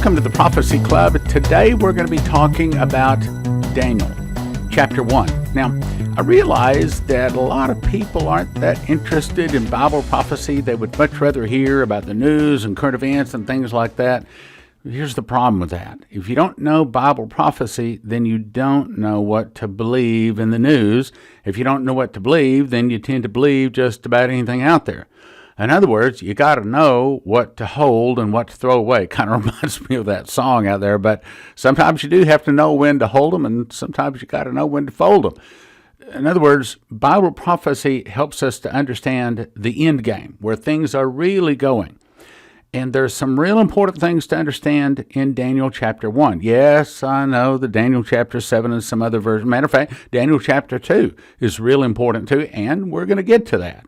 Welcome to the Prophecy Club. Today we're going to be talking about Daniel, chapter 1. Now, I realize that a lot of people aren't that interested in Bible prophecy. They would much rather hear about the news and current events and things like that. Here's the problem with that. If you don't know Bible prophecy, then you don't know what to believe in the news. If you don't know what to believe, then you tend to believe just about anything out there. In other words, you got to know what to hold and what to throw away. Kind of reminds me of that song out there, but sometimes you do have to know when to hold them, and sometimes you got to know when to fold them. In other words, Bible prophecy helps us to understand the end game, where things are really going. And there's some real important things to understand in Daniel chapter 1. Yes, I know the Daniel chapter 7 and some other versions. Matter of fact, Daniel chapter 2 is real important too, and we're going to get to that.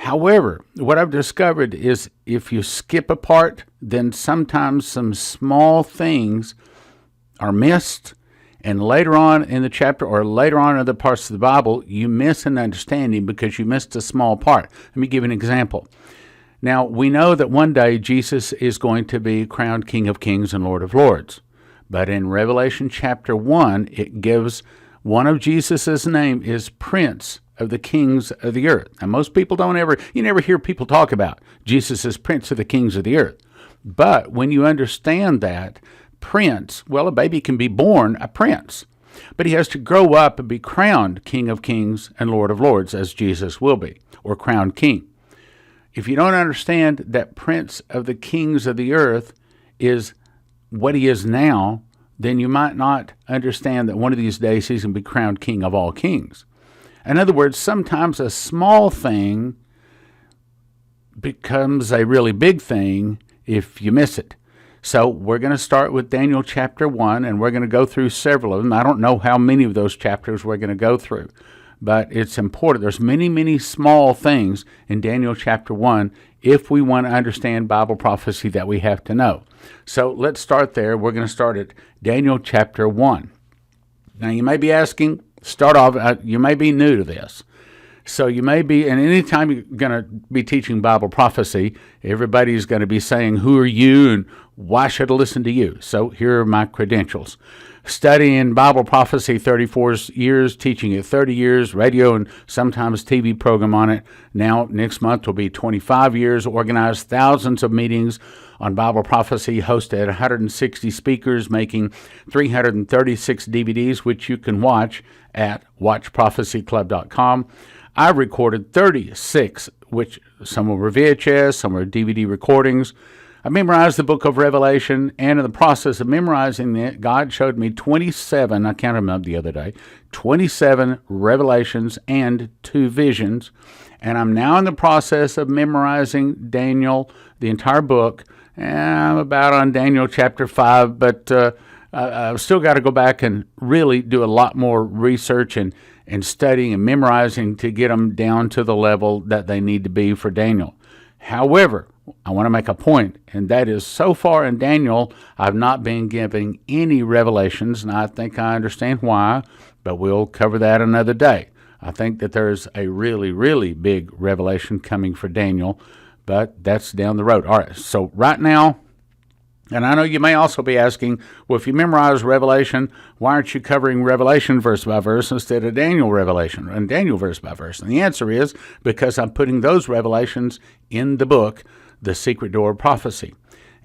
However, what I've discovered is if you skip a part, then sometimes some small things are missed, and later on in the chapter or later on in other parts of the Bible, you miss an understanding because you missed a small part. Let me give you an example. Now, we know that one day Jesus is going to be crowned King of Kings and Lord of Lords. But in Revelation chapter 1, it gives one of Jesus' name is Prince of the Kings of the Earth. Now, most people you never hear people talk about Jesus as Prince of the Kings of the Earth. But when you understand that, Prince, well, a baby can be born a prince. But he has to grow up and be crowned King of Kings and Lord of Lords, as Jesus will be, or crowned King. If you don't understand that Prince of the Kings of the Earth is what he is now, then you might not understand that one of these days he's going to be crowned King of all kings. In other words, sometimes a small thing becomes a really big thing if you miss it. So we're going to start with Daniel chapter 1, and we're going to go through several of them. I don't know how many of those chapters we're going to go through, but it's important. There's many, many small things in Daniel chapter 1 if we want to understand Bible prophecy that we have to know. So let's start there. We're going to start at Daniel chapter 1. Now you may be asking, you may be new to this. So you may be, and anytime you're going to be teaching Bible prophecy, everybody's going to be saying, who are you and why should I listen to you? So here are my credentials. Studying Bible prophecy 34 years, teaching it 30 years, radio and sometimes TV program on it. Now, next month will be 25 years, organized thousands of meetings on Bible prophecy, hosted 160 speakers, making 336 DVDs, which you can watch at watchprophecyclub.com. I recorded 36, which some were VHS, some were DVD recordings. I memorized the book of Revelation, and in the process of memorizing it, God showed me 27, I counted them up the other day, 27 revelations and 2 visions. And I'm now in the process of memorizing Daniel, the entire book. I'm about on Daniel chapter 5, but I've still got to go back and really do a lot more research and studying and memorizing to get them down to the level that they need to be for Daniel. However, I want to make a point, and that is so far in Daniel, I've not been giving any revelations, and I think I understand why, but we'll cover that another day. I think that there's a really, really big revelation coming for Daniel, but that's down the road. All right, so right now, and I know you may also be asking, well, if you memorize Revelation, why aren't you covering Revelation verse by verse instead of Daniel Revelation and Daniel verse by verse? And the answer is because I'm putting those revelations in the book, The Secret Door of Prophecy.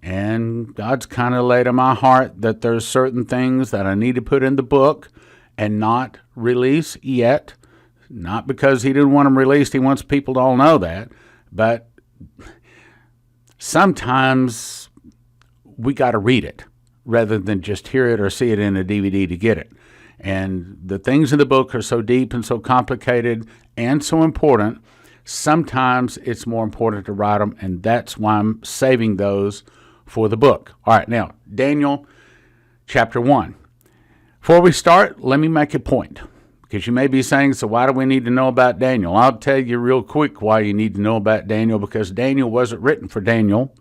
And God's kind of laid on my heart that there's certain things that I need to put in the book and not release yet. Not because he didn't want them released, he wants people to all know that, but sometimes we got to read it rather than just hear it or see it in a DVD to get it. And the things in the book are so deep and so complicated and so important, sometimes it's more important to write them, and that's why I'm saving those for the book. All right, now, Daniel chapter 1. Before we start, let me make a point, because you may be saying, so why do we need to know about Daniel? I'll tell you real quick why you need to know about Daniel, because Daniel wasn't written for Daniel.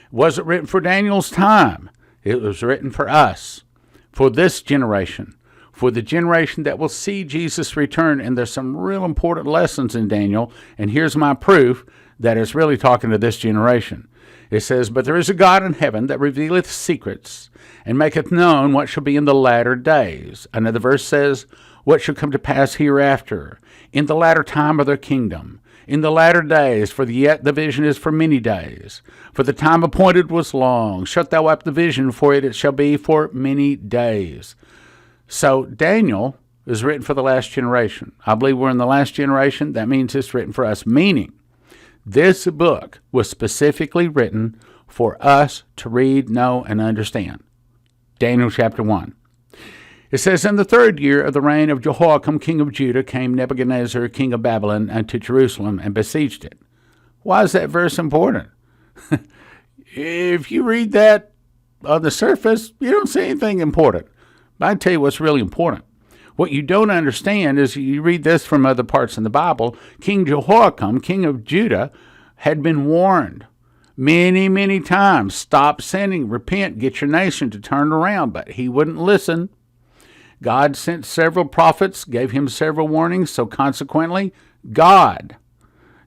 It wasn't written for Daniel's time. It was written for us, for this generation, for the generation that will see Jesus return. And there's some real important lessons in Daniel. And here's my proof that it's really talking to this generation. It says, "But there is a God in heaven that revealeth secrets, and maketh known what shall be in the latter days." Another verse says, "What shall come to pass hereafter, in the latter time of their kingdom, in the latter days, for yet the vision is for many days. For the time appointed was long. Shut thou up the vision, for it shall be for many days." So Daniel is written for the last generation. I believe we're in the last generation. That means it's written for us, meaning this book was specifically written for us to read, know, and understand. Daniel chapter 1. It says, "In the 3rd year of the reign of Jehoiakim, king of Judah, came Nebuchadnezzar, king of Babylon, unto Jerusalem, and besieged it." Why is that verse important? If you read that on the surface, you don't see anything important. But I can tell you what's really important. What you don't understand is you read this from other parts in the Bible. King Jehoiakim, king of Judah, had been warned many, many times. Stop sinning, repent, get your nation to turn around. But he wouldn't listen. God sent several prophets, gave him several warnings. So consequently, God.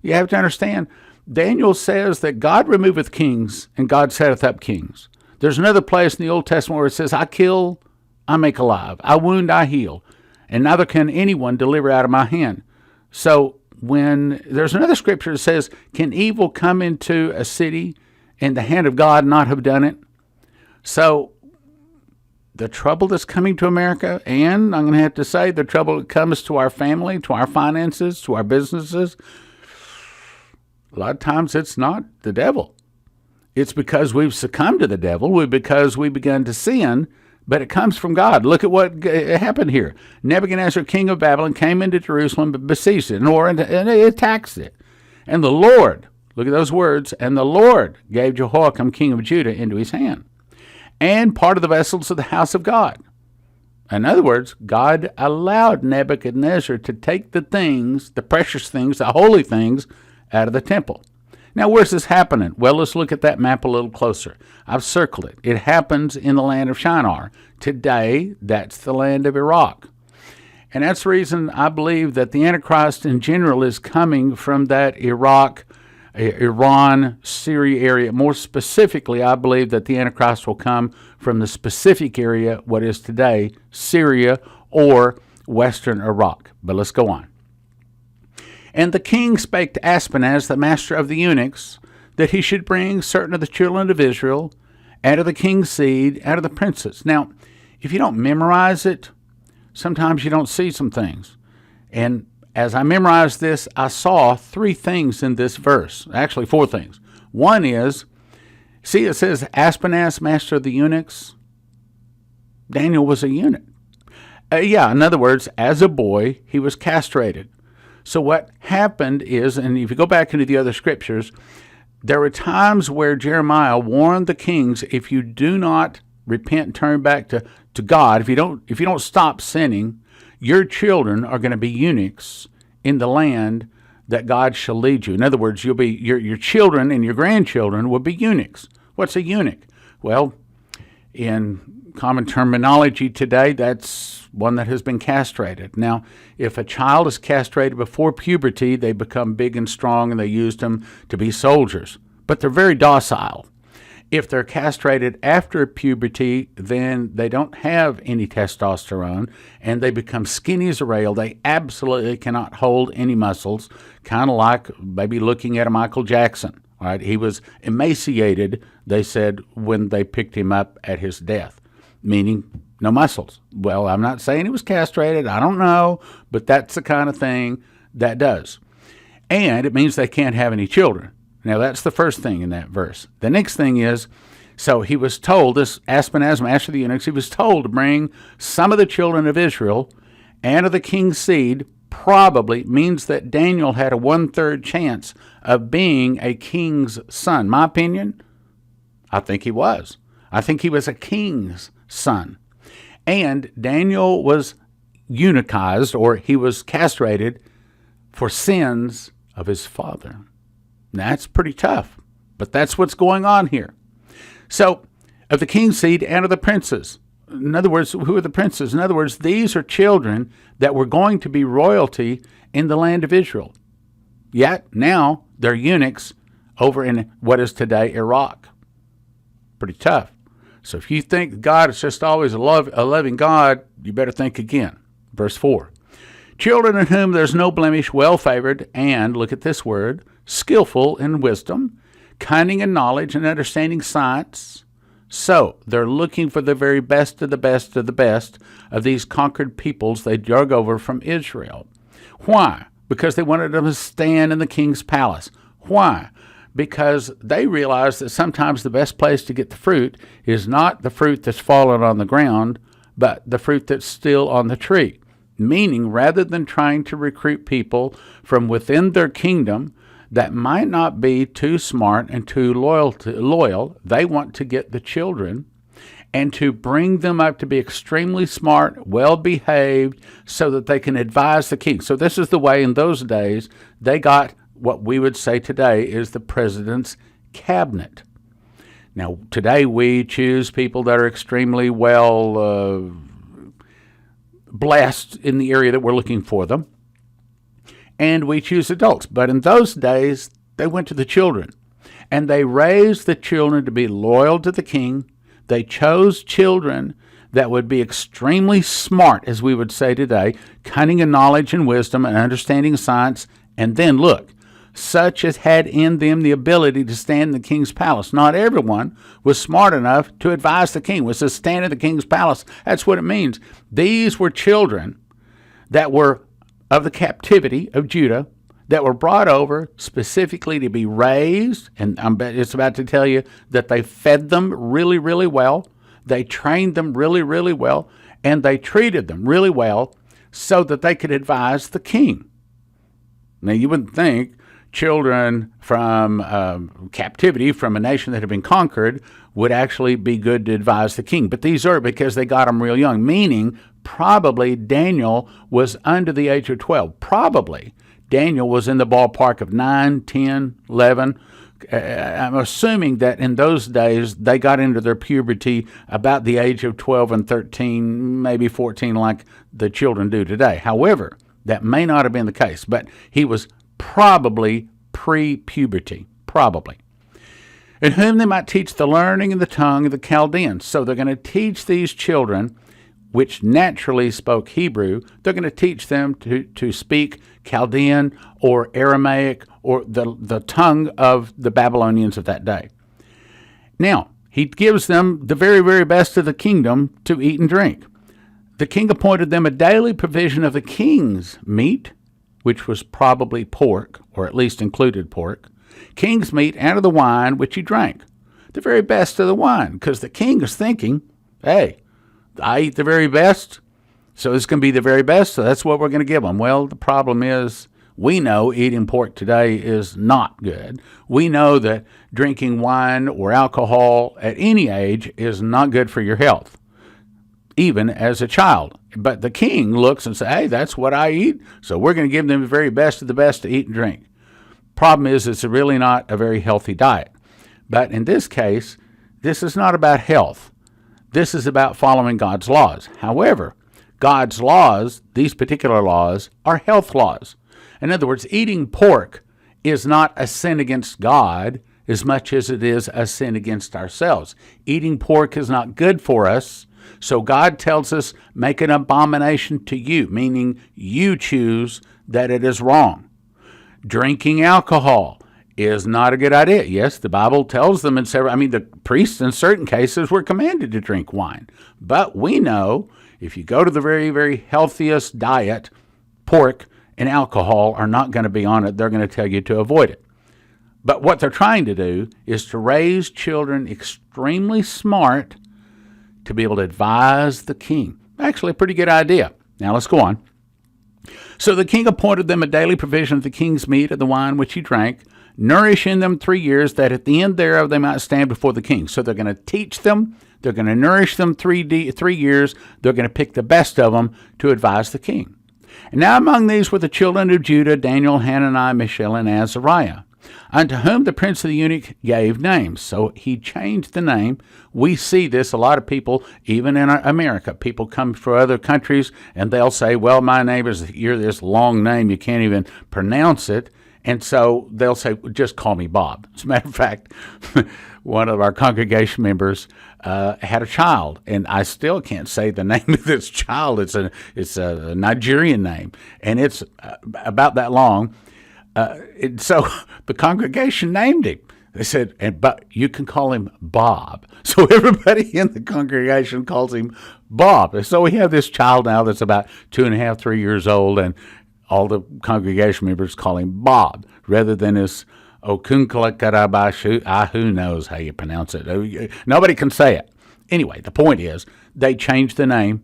You have to understand, Daniel says that God removeth kings and God setteth up kings. There's another place in the Old Testament where it says, "I kill, I make alive. I wound, I heal. And neither can anyone deliver out of my hand." So when there's another scripture that says, "Can evil come into a city and the hand of God not have done it?" So the trouble that's coming to America, and I'm going to have to say the trouble that comes to our family, to our finances, to our businesses, a lot of times it's not the devil. It's because we've succumbed to the devil, because we begun to sin, but it comes from God. Look at what happened here. Nebuchadnezzar, king of Babylon, came into Jerusalem and besieged it, and attacks it. And the Lord, look at those words, "and the Lord gave Jehoiakim, king of Judah, into his hand, and part of the vessels of the house of God." In other words, God allowed Nebuchadnezzar to take the things, the precious things, the holy things, out of the temple. Now, where's this happening? Well, let's look at that map a little closer. I've circled it. It happens in the land of Shinar. Today, that's the land of Iraq. And that's the reason I believe that the Antichrist in general is coming from that Iraq, Iran, Syria area. More specifically, I believe that the Antichrist will come from the specific area, what is today Syria or western Iraq. But let's go on. "And the king spake to Aspenaz, the master of the eunuchs, that he should bring certain of the children of Israel, out of the king's seed, out of the princes." Now, if you don't memorize it, sometimes you don't see some things. And as I memorized this, I saw 3 things in this verse, actually 4 things. One is, see, it says Aspenaz, master of the eunuchs. Daniel was a eunuch. In other words, as a boy, he was castrated. So what happened is, and if you go back into the other scriptures, there were times where Jeremiah warned the kings, if you do not repent and turn back to God, if you don't stop sinning, your children are going to be eunuchs in the land that God shall lead you. In other words, your children and your grandchildren will be eunuchs. What's a eunuch? Well, in common terminology today, that's one that has been castrated. Now, if a child is castrated before puberty, they become big and strong, and they use them to be soldiers. But they're very docile. If they're castrated after puberty, then they don't have any testosterone, and they become skinny as a rail. They absolutely cannot hold any muscles, kind of like maybe looking at a Michael Jackson. All right, he was emaciated, they said, when they picked him up at his death, meaning no muscles. Well, I'm not saying he was castrated. I don't know, but that's the kind of thing that does. And it means they can't have any children. Now, that's the first thing in that verse. The next thing is, so he was told, this Aspenaz, master of the eunuchs, he was told to bring some of the children of Israel and of the king's seed. Probably means that Daniel had a 1/3 chance of being a king's son. My opinion, I think he was. I think he was a king's son. And Daniel was eunuchized, or he was castrated for sins of his father. That's pretty tough, but that's what's going on here. So, of the king's seed and of the princes. In other words, who are the princes? In other words, these are children that were going to be royalty in the land of Israel. Yet now they're eunuchs over in what is today Iraq. Pretty tough. So if you think God is just always a loving God, you better think again. Verse 4. Children in whom there's no blemish, well-favored, and, look at this word, skillful in wisdom, cunning in knowledge, and understanding science. So they're looking for the very best of the best of the best of these conquered peoples they drug over from Israel. Why? Because they wanted them to stand in the king's palace. Why? Because they realized that sometimes the best place to get the fruit is not the fruit that's fallen on the ground, but the fruit that's still on the tree. Meaning, rather than trying to recruit people from within their kingdom that might not be too smart and too loyal, they want to get the children and to bring them up to be extremely smart, well-behaved, so that they can advise the king. So this is the way in those days they got what we would say today is the president's cabinet. Now, today we choose people that are extremely well blessed in the area that we're looking for them, and we choose adults. But in those days, they went to the children, and they raised the children to be loyal to the king. They chose children that would be extremely smart, as we would say today, cunning in knowledge and wisdom and understanding science, and then, look, such as had in them the ability to stand in the king's palace. Not everyone was smart enough to advise the king, was to stand in the king's palace. That's what it means. These were children that were of the captivity of Judah, that were brought over specifically to be raised, and it's about to tell you that they fed them really, really well, they trained them really, really well, and they treated them really well so that they could advise the king. Now, you wouldn't think children from captivity from a nation that had been conquered would actually be good to advise the king. But these are because they got them real young, meaning probably Daniel was under the age of 12. Probably Daniel was in the ballpark of 9, 10, 11. I'm assuming that in those days they got into their puberty about the age of 12 and 13, maybe 14 like the children do today. However, that may not have been the case, but he was probably pre-puberty, probably. In whom they might teach the learning and the tongue of the Chaldeans. So they're going to teach these children, which naturally spoke Hebrew, they're going to teach them to speak Chaldean or Aramaic or the tongue of the Babylonians of that day. Now, he gives them the very, very best of the kingdom to eat and drink. The king appointed them a daily provision of the king's meat, which was probably pork, or at least included pork, king's meat, and of the wine which he drank. The very best of the wine, because the king is thinking, hey, I eat the very best, so it's going to be the very best, so that's what we're going to give them. Well, the problem is, we know eating pork today is not good. We know that drinking wine or alcohol at any age is not good for your health, even as a child. But the king looks and says, hey, that's what I eat, so we're going to give them the very best of the best to eat and drink. Problem is, it's really not a very healthy diet. But in this case, this is not about health. This is about following God's laws. However, God's laws, these particular laws, are health laws. In other words, eating pork is not a sin against God as much as it is a sin against ourselves. Eating pork is not good for us. So God tells us, make an abomination to you, meaning you choose that it is wrong. Drinking alcohol is not a good idea. Yes, the Bible tells them the priests in certain cases were commanded to drink wine. But we know if you go to the very, very healthiest diet, pork and alcohol are not going to be on it. They're going to tell you to avoid it. But what they're trying to do is to raise children extremely smart to be able to advise the king. Actually, a pretty good idea. Now let's go on. So the king appointed them a daily provision of the king's meat and the wine which he drank, nourishing them 3 years, that at the end thereof they might stand before the king. So they're going to teach them, they're going to nourish them 3 years, they're going to pick the best of them to advise the king. And now among these were the children of Judah, Daniel, Hananiah, Mishael, and Azariah. unto whom the prince of the eunuch gave names. So he changed the name. We see this, a lot of people, even in America, people come from other countries and they'll say, well, my name is, you're this long name, you can't even pronounce it. And so they'll say, just call me Bob. As a matter of fact, one of our congregation members had a child, and I still can't say the name of this child. It's a Nigerian name, and it's about that long. So the congregation named him. They said, but you can call him Bob. So everybody in the congregation calls him Bob. So we have this child now that's about 2.5, 3 years old, and all the congregation members call him Bob rather than his Okunkalakarabashi. Who knows how you pronounce it? Nobody can say it. Anyway, the point is they changed the name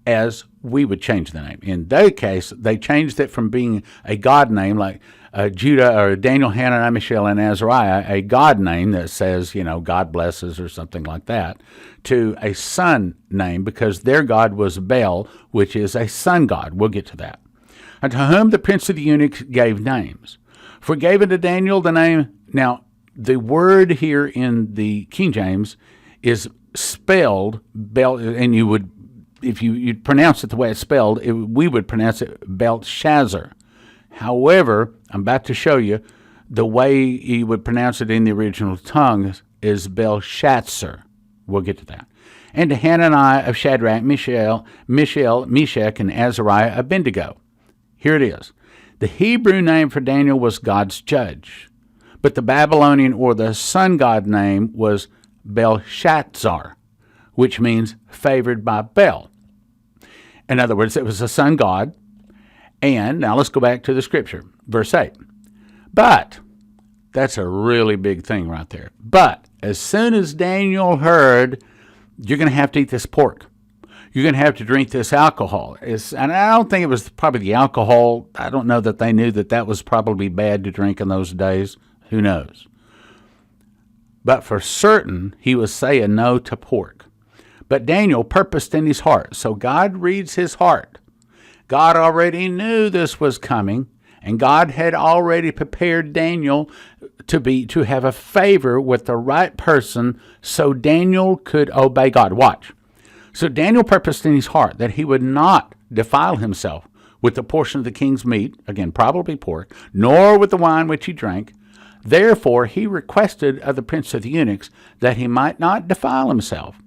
as we would change the name. In their case, they changed it from being a God name like Judah or Daniel, Hananiah, Mishael, and Azariah, a God name that says, God blesses or something like that, to a son name because their God was Baal, which is a sun god. We'll get to that. Unto whom the prince of the eunuchs gave names. For he gave unto Daniel the name. Now, the word here in the King James is spelled, and you would, if you'd pronounce it the way it's spelled, we would pronounce it Belshazzar. However, I'm about to show you the way you would pronounce it in the original tongue is Belshazzar. We'll get to that. And to Hananiah of Shadrach, Mishael, Meshach, and Azariah, Abednego. Here it is. The Hebrew name for Daniel was God's judge, but the Babylonian or the sun god name was Belshazzar, which means favored by Bel. In other words, it was a sun god. And now let's go back to the scripture, verse 8. But, that's a really big thing right there. But, as soon as Daniel heard, you're going to have to eat this pork. You're going to have to drink this alcohol. And I don't think it was probably the alcohol. I don't know that they knew that was probably bad to drink in those days. Who knows? But for certain, he was saying no to pork. But Daniel purposed in his heart. So God reads his heart. God already knew this was coming, and God had already prepared Daniel to have a favor with the right person so Daniel could obey God. Watch. So Daniel purposed in his heart that he would not defile himself with the portion of the king's meat, again, probably pork, nor with the wine which he drank. Therefore he requested of the prince of the eunuchs that he might not defile himself.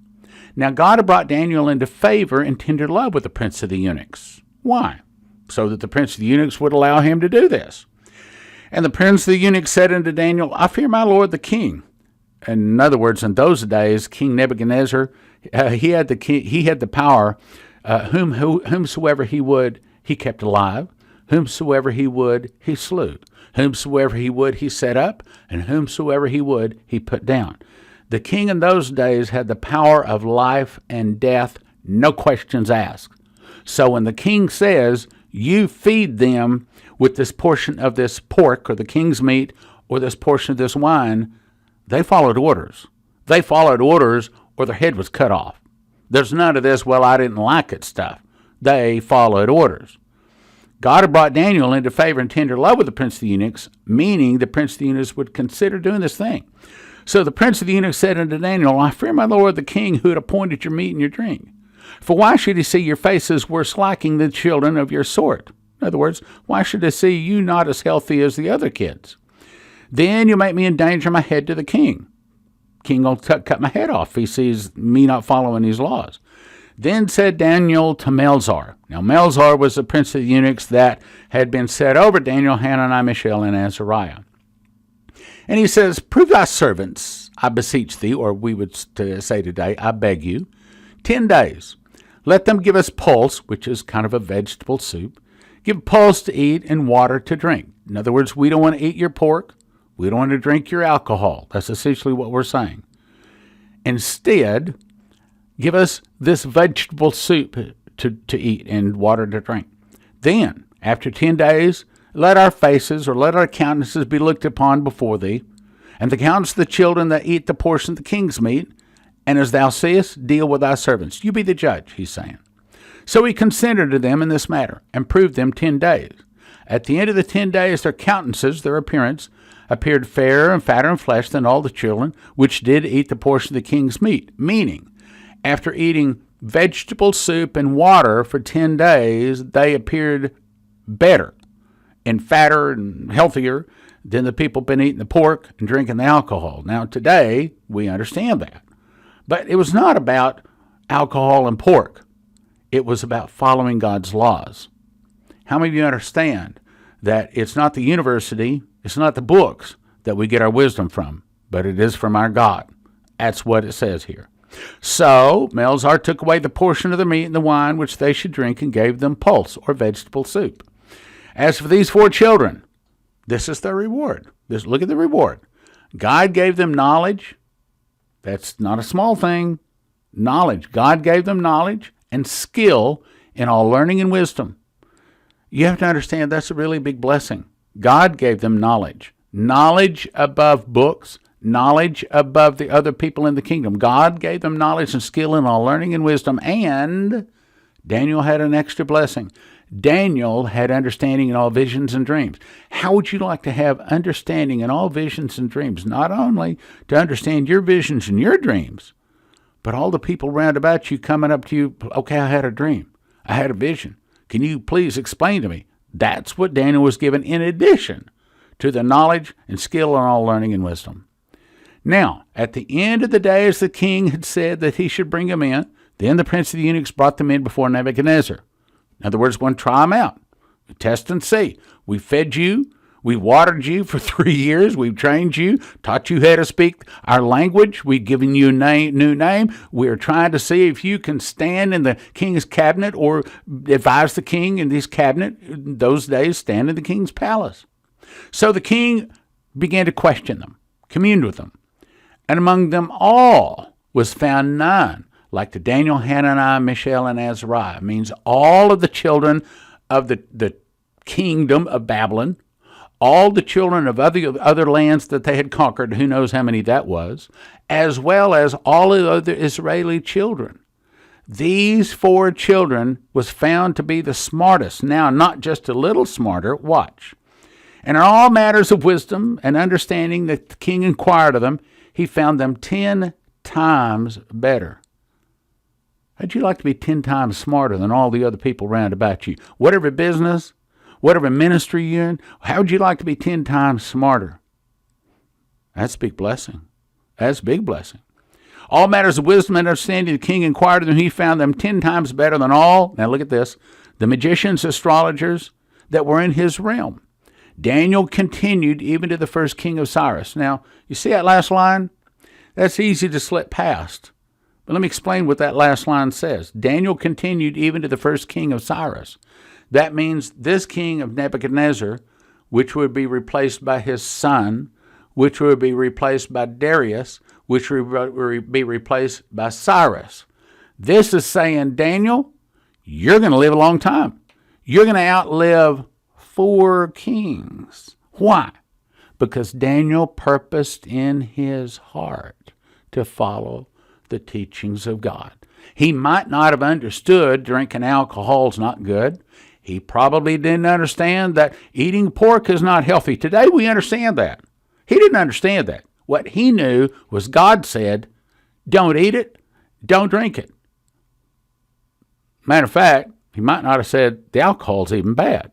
Now God had brought Daniel into favor and tender love with the prince of the eunuchs. Why? So that the prince of the eunuchs would allow him to do this. And the prince of the eunuchs said unto Daniel, I fear my lord the king. In other words, in those days, King Nebuchadnezzar, he had the power. Whomsoever he would, he kept alive. Whomsoever he would, he slew. Whomsoever he would, he set up. And whomsoever he would, he put down. The king in those days had the power of life and death, no questions asked. So when the king says, you feed them with this portion of this pork or the king's meat or this portion of this wine, they followed orders. They followed orders or their head was cut off. There's none of this, well, I didn't like it stuff. They followed orders. God had brought Daniel into favor and tender love with the prince of the eunuchs, meaning the prince of the eunuchs would consider doing this thing. So the prince of the eunuchs said unto Daniel, I fear my lord the king who had appointed your meat and your drink. For why should he see your faces worse liking than children of your sort? In other words, why should he see you not as healthy as the other kids? Then you make me endanger my head to the king. King will cut my head off if he sees me not following his laws. Then said Daniel to Melzar. Now Melzar was the prince of the eunuchs that had been set over Daniel, Hananiah, Mishael, and Azariah. And he says, prove thy servants, I beseech thee, or we would say today, I beg you, 10 days. Let them give us pulse, which is kind of a vegetable soup. Give pulse to eat and water to drink. In other words, we don't want to eat your pork. We don't want to drink your alcohol. That's essentially what we're saying. Instead, give us this vegetable soup to eat and water to drink. Then, after 10 days, let our faces or let our countenances be looked upon before thee, and the countenance of the children that eat the portion of the king's meat, and as thou seest, deal with thy servants. You be the judge, he's saying. So he consented to them in this matter, and proved them 10 days. At the end of the 10 days, their countenances, their appearance, appeared fairer and fatter in flesh than all the children which did eat the portion of the king's meat. Meaning, after eating vegetable soup and water for 10 days, they appeared better and fatter and healthier than the people been eating the pork and drinking the alcohol. Now, today, we understand that. But it was not about alcohol and pork. It was about following God's laws. How many of you understand that it's not the university, it's not the books that we get our wisdom from, but it is from our God? That's what it says here. So Melzar took away the portion of the meat and the wine which they should drink and gave them pulse or vegetable soup. As for these 4 children, this is their reward. Look at the reward. God gave them knowledge. That's not a small thing. Knowledge. God gave them knowledge and skill in all learning and wisdom. You have to understand that's a really big blessing. God gave them knowledge. Knowledge above books. Knowledge above the other people in the kingdom. God gave them knowledge and skill in all learning and wisdom. And Daniel had an extra blessing. Daniel had understanding in all visions and dreams. How would you like to have understanding in all visions and dreams? Not only to understand your visions and your dreams, but all the people round about you coming up to you, okay, I had a dream. I had a vision. Can you please explain to me? That's what Daniel was given in addition to the knowledge and skill in all learning and wisdom. Now, at the end of the day, as the king had said that he should bring them in, then the prince of the eunuchs brought them in before Nebuchadnezzar. In other words, want to try them out. Test and see. We fed you. We watered you for 3 years. We've trained you, taught you how to speak our language. We've given you a new name. We're trying to see if you can stand in the king's cabinet or advise the king in his cabinet. In those days, stand in the king's palace. So the king began to question them, communed with them. And among them all was found none like to Daniel, Hananiah, Mishael, and Azariah. It means all of the children of the kingdom of Babylon, all the children of other lands that they had conquered, who knows how many that was, as well as all of the other Israeli children. These 4 children was found to be the smartest. Now, not just a little smarter, watch. And in all matters of wisdom and understanding that the king inquired of them, he found them 10 times better. How'd you like to be 10 times smarter than all the other people round about you? Whatever business, whatever ministry you're in, how'd you like to be 10 times smarter? That's a big blessing. That's a big blessing. All matters of wisdom and understanding, the king inquired of them. He found them 10 times better than all, now look at this, the magicians, astrologers that were in his realm. Daniel continued even to the first king of Cyrus. Now, you see that last line? That's easy to slip past. But let me explain what that last line says. Daniel continued even to the first king of Cyrus. That means this king of Nebuchadnezzar, which would be replaced by his son, which would be replaced by Darius, which would be replaced by Cyrus. This is saying, Daniel, you're going to live a long time. You're going to outlive 4 kings. Why? Because Daniel purposed in his heart to follow the teachings of God. He might not have understood drinking alcohol is not good. He probably didn't understand that eating pork is not healthy. Today we understand that. He didn't understand that. What he knew was God said, don't eat it, don't drink it. Matter of fact, he might not have said the alcohol's even bad.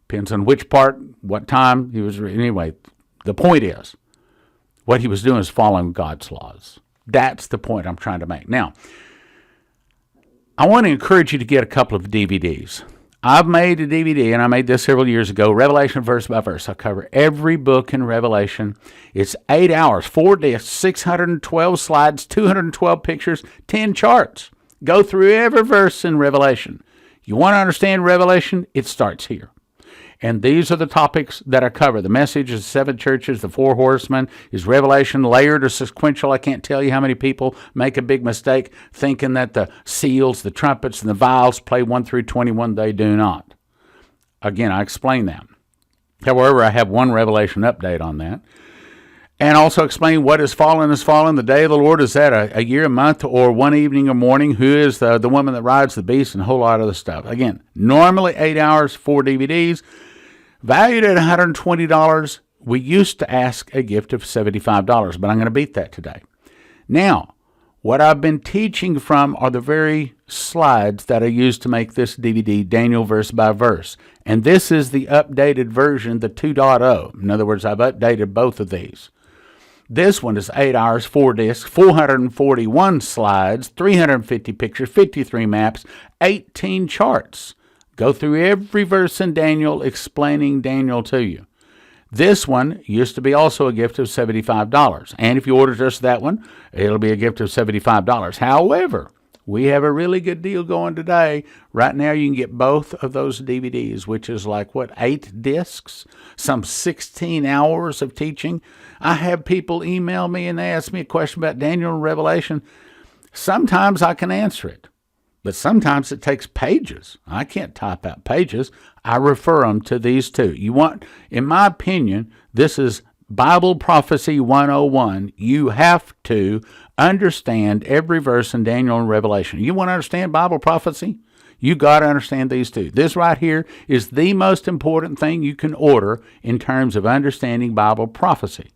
Depends on which part, what time he was. Anyway, the point is, what he was doing is following God's laws. That's the point I'm trying to make. Now, I want to encourage you to get a couple of DVDs. I've made a DVD, and I made this several years ago, Revelation verse by verse. I cover every book in Revelation. It's 8 hours, 4 discs, 612 slides, 212 pictures, 10 charts. Go through every verse in Revelation. You want to understand Revelation? It starts here. And these are the topics that I cover. The message is 7 churches, the 4 horsemen, is Revelation layered or sequential? I can't tell you how many people make a big mistake thinking that the seals, the trumpets, and the vials play 1 through 21. They do not. Again, I explain that. However, I have one Revelation update on that. And also explain what is fallen. The day of the Lord, is that a year, a month, or one evening or morning? Who is the woman that rides the beast, and a whole lot of other stuff. Again, normally 8 hours, 4 DVDs. Valued at $120, we used to ask a gift of $75, but I'm going to beat that today. Now, what I've been teaching from are the very slides that I used to make this DVD, Daniel verse by verse. And this is the updated version, the 2.0. In other words, I've updated both of these. This one is 8 hours, 4 discs, 441 slides, 350 pictures, 53 maps, 18 charts. Go through every verse in Daniel, explaining Daniel to you. This one used to be also a gift of $75. And if you order just that one, it'll be a gift of $75. However, we have a really good deal going today. Right now, you can get both of those DVDs, which is like, 8 discs, some 16 hours of teaching. I have people email me and they ask me a question about Daniel and Revelation. Sometimes I can answer it, but sometimes it takes pages. I can't type out pages. I refer them to these two. In my opinion, this is Bible Prophecy 101. You have to understand every verse in Daniel and Revelation. You want to understand Bible prophecy? You got to understand these two. This right here is the most important thing you can order in terms of understanding Bible prophecy.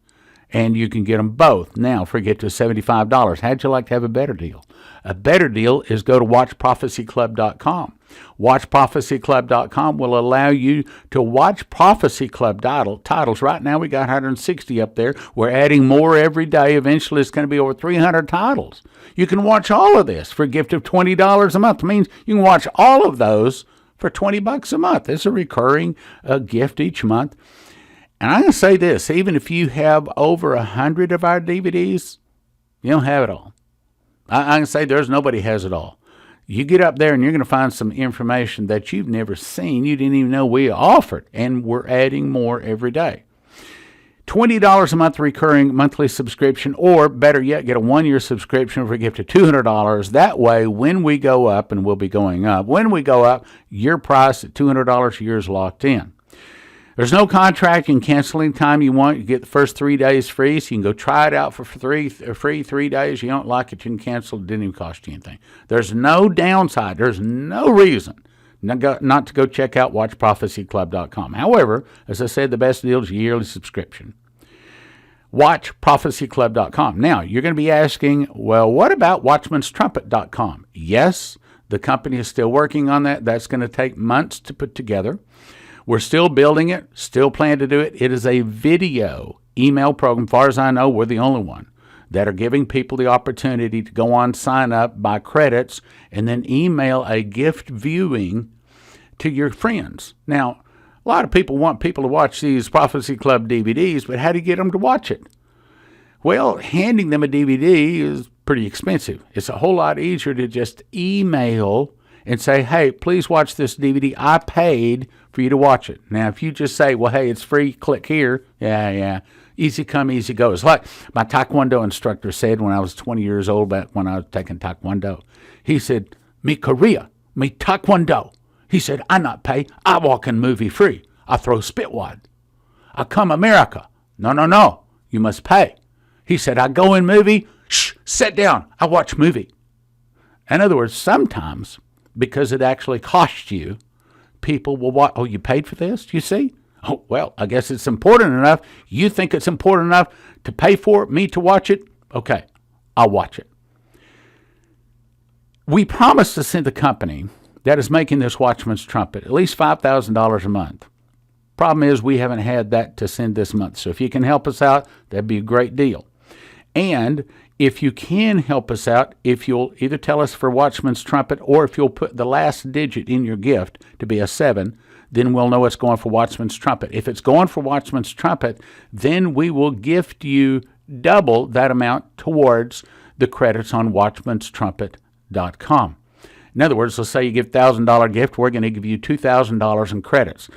And you can get them both. Now, forget to $75. How'd you like to have a better deal? A better deal is go to watchprophecyclub.com. Watchprophecyclub.com will allow you to watch Prophecy Club titles. Right now, we got 160 up there. We're adding more every day. Eventually, it's going to be over 300 titles. You can watch all of this for a gift of $20 a month. It means you can watch all of those for $20 a month. It's a recurring gift each month. And I'm going to say this, even if you have over 100 of our DVDs, you don't have it all. I can say there's nobody has it all. You get up there and you're going to find some information that you've never seen, you didn't even know we offered, and we're adding more every day. $20 a month recurring monthly subscription, or better yet, get a 1-year subscription for a gift of $200. That way, when we go up, and we'll be going up, when we go up, your price at $200 a year is locked in. There's no contract. You can cancel anytime you want. You get the first 3 days free, so you can go try it out for free 3 days. You don't like it, you can cancel. It didn't even cost you anything. There's no downside. There's no reason not to go check out watchprophecyclub.com. However, as I said, the best deal is a yearly subscription. Watchprophecyclub.com. Now, you're going to be asking, well, what about watchmanstrumpet.com? Yes, the company is still working on that. That's going to take months to put together. We're still building it, still plan to do it. It is a video email program. As far as I know, we're the only one that are giving people the opportunity to go on, sign up, buy credits, and then email a gift viewing to your friends. Now, a lot of people want people to watch these Prophecy Club DVDs, but how do you get them to watch it? Well, handing them a DVD is pretty expensive. It's a whole lot easier to just email and say, hey, please watch this DVD. I paid for you to watch it. Now, if you just say, well, hey, it's free, click here. Yeah. Easy come, easy go. It's like my Taekwondo instructor said when I was 20 years old, back when I was taking Taekwondo. He said, me Korea, me Taekwondo. He said, I not pay. I walk in movie free. I throw spitwad. I come America. No. You must pay. He said, I go in movie. Shh, sit down. I watch movie. In other words, sometimes, because it actually costs you, people will watch. Oh, you paid for this, you see? Oh, well, I guess it's important enough. You think it's important enough to pay for it, me to watch it? Okay, I'll watch it. We promised to send the company that is making this Watchman's Trumpet at least $5,000 a month. Problem is, we haven't had that to send this month. So if you can help us out, that'd be a great deal. And if you can help us out, if you'll either tell us for Watchman's Trumpet or if you'll put the last digit in your gift to be a 7, then we'll know it's going for Watchman's Trumpet. If it's going for Watchman's Trumpet, then we will gift you double that amount towards the credits on watchmanstrumpet.com. In other words, let's say you give $1,000 gift, we're going to give you $2,000 in credits.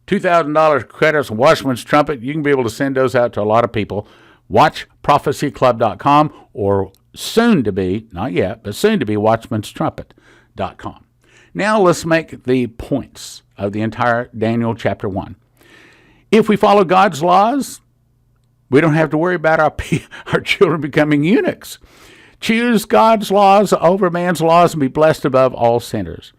$2,000 credits on Watchman's Trumpet, you can be able to send those out to a lot of people. WatchProphecyClub.com, or soon to be, not yet, but soon to be Watchman'sTrumpet.com. Now let's make the points of the entire Daniel chapter 1. If we follow God's laws, we don't have to worry about our children becoming eunuchs. Choose God's laws over man's laws and be blessed above all sinners.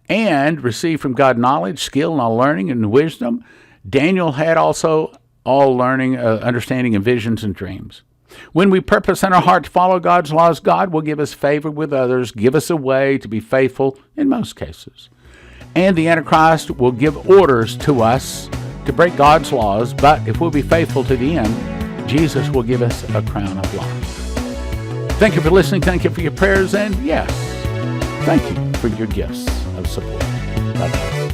And receive from God knowledge, skill, and all learning and wisdom. Daniel had also all learning, understanding, and visions and dreams. When we purpose in our heart to follow God's laws, God will give us favor with others, give us a way to be faithful in most cases. And the Antichrist will give orders to us to break God's laws, but if we'll be faithful to the end, Jesus will give us a crown of life. Thank you for listening. Thank you for your prayers. And yes, thank you for your gifts of support. Bye-bye.